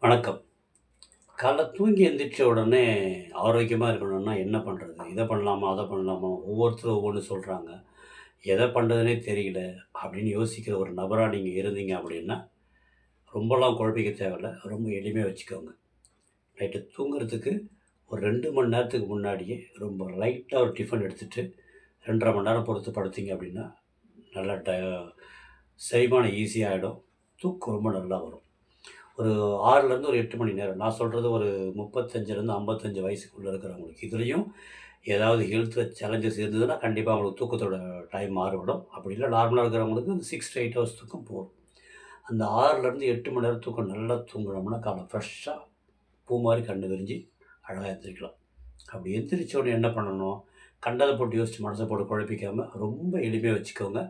வணக்கம். காலைல தூங்கி எந்திரிச்ச உடனே ஆரோக்கியமா இருக்கணும்னா என்ன பண்றது? இத பண்ணலாமா? அத பண்ணலாமா? ஒவ்வொருத்தரும் ஒவ்வொன்னு சொல்றாங்க. எத பண்றதுன்னே தெரியல அப்படின்னு யோசிக்கிற ஒரு நபரா நீங்க இருந்தீங்க அப்படின்னா, ரொம்பலாம் குழப்பிக்க தேவையில்ல. ரொம்ப எளிமையா வச்சுக்கோங்க. நைட்டு தூங்குறதுக்கு ஒரு 2 மணி நேரத்துக்கு முன்னாடியே ரொம்ப லைட்டா ஒரு டிஃபன் எடுத்துட்டு 2 1/2 மணி நேரம் பொறுத்து படுத்தீங்க அப்படின்னா, நல்லா செரிமானம் ஈஸியா ஆயிடும். தூக்கம் ரொம்ப நல்லா வரும். ஒரு 6லேருந்து ஒரு 8 மணி நேரம். நான் சொல்றது ஒரு 35லேருந்து 55 வயசுக்குள்ள இருக்கிறவங்களுக்கு. இதுலயும் ஏதாவது ஹெல்த்ல சேலஞ்சஸ் இருந்ததுன்னா, கண்டிப்பா அவங்களுக்கு தூக்கத்தோட டைம் மாறுபடும். அப்படி இல்ல நார்மலா இருக்கிறவங்களுக்கு அந்த 6 டூ 8 ஹவர்ஸ் தூக்கம் போதும். அந்த 6லேருந்து 8 மணி நேரம் தூக்கம் நல்லா தூங்குனோம்னா, காலைல ஃப்ரெஷ்ஷா பூ மாரி கண்ணு விரிஞ்சு அழகா எந்திரிக்கலாம். அப்படி எந்திரிச்ச உடனே என்ன பண்ணணும்? கண்டத போட்டு யோசிச்சு மனச போட்டு குழப்பிக்காம, ரொம்ப எளிமையா வச்சுக்கோங்க.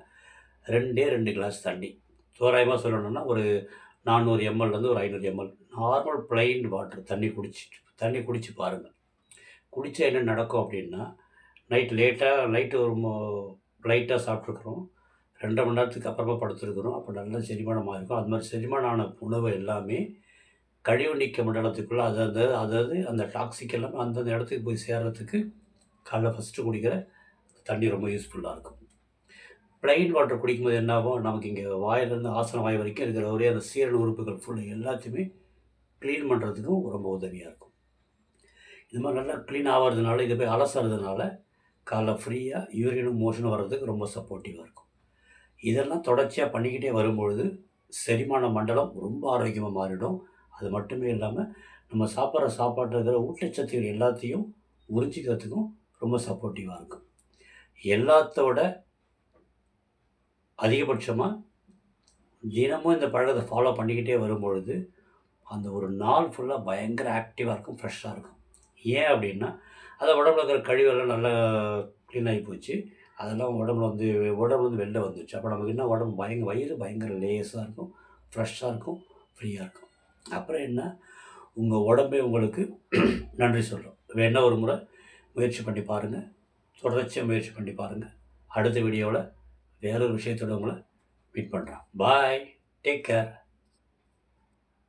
2டே 2 கிளாஸ் தண்ணி. தோராயமா சொல்லணும்னா, ஒரு 400 எம்எல்லேருந்து ஒரு 500 எம்எல். நார்மல் பிளெயின் வாட்டர் தண்ணி குடிச்சு பாருங்க. குடிச்சா என்ன நடக்கும் அப்டின்னா, நைட்டு ஒரு லைட்டா சாப்ட்டுருக்குறோம். 2 1/2 மணி நேரத்துக்கு அப்புறமா படுத்துருக்குறோம். அப்ப நல்லா செரிமானம் ஆயிருக்கும். அது மாரி செரிமானம் ஆன உணவு எல்லாமே கழிவு நீக்க மண்டலத்துக்குள்ள அதாவது அந்த டாக்ஸிக் எல்லாமே அந்தந்த இடத்துக்கு போய் சேர்றதுக்கு காலைல ஃபர்ஸ்ட்டு குடிக்கிற தண்ணி ரொம்ப யூஸ்ஃபுல்லா இருக்கும். பிளெயின் வாட்டர் குடிக்கும்போது என்ன ஆகும், நமக்கு இங்க வாயிலேருந்து ஆசன வாய் வரைக்கும் இருக்கிற ஒரே அந்த சீரண உறுப்புகள் ஃபுல்லா எல்லாத்தையுமே கிளீன் பண்ணுறதுக்கும் ரொம்ப உதவியா இருக்கும். இது மாரி நல்லா கிளீன் ஆவறதுனால, இத போய் அலசறதுனால, காலைல ஃப்ரீயா யூரினும், மோஷனும் வர்றதுக்கு ரொம்ப சப்போர்ட்டிவா இருக்கும். இதெல்லாம் தொடர்ச்சியா பண்ணிக்கிட்டே வரும்பொழுது, செரிமான மண்டலம் ரொம்ப ஆரோக்கியமா மாறிடும். அது மட்டுமே இல்லாம, நம்ம சாப்பிடுற சாப்பாட்டுல இருக்கிற ஊட்டச்சத்துகள் எல்லாத்தையும் உறிஞ்சிக்கிறதுக்கும் ரொம்ப சப்போர்ட்டிவா இருக்கும். எல்லாத்தோட அதிகபட்சமா தினமும் இந்த பழக்கத்த ஃபாலோ பண்ணிக்கிட்டே வரும்பொழுது, அந்த ஒரு நாள் ஃபுல்லா பயங்கர ஆக்டிவா இருக்கும், ஃப்ரெஷ்ஷா இருக்கும். ஏன் அப்டின்னா, அது உடம்புல இருக்கிற கழிவெல்லாம் நல்லா கிளீன் ஆயி போச்சு. அதெல்லாம் உடம்புலருந்து வெளில வந்துருச்சு. அப்ப நமக்கு என்ன உடம்பு வயிறு பயங்கர லேசா இருக்கும், ஃப்ரெஷ்ஷா இருக்கும், ஃப்ரீயா இருக்கும். அப்புறம் என்ன, உங்க உடம்பே உங்களுக்கு நன்றி சொல்லும். வேணா ஒரு முறை முயற்சி பண்ணி பாருங்க. தொடர்ச்சியா முயற்சி பண்ணி பாருங்க. அடுத்த வீடியோல வேற ஒரு விஷயத்தோட உங்கள மீட் பண்றேன். பாய். Take care.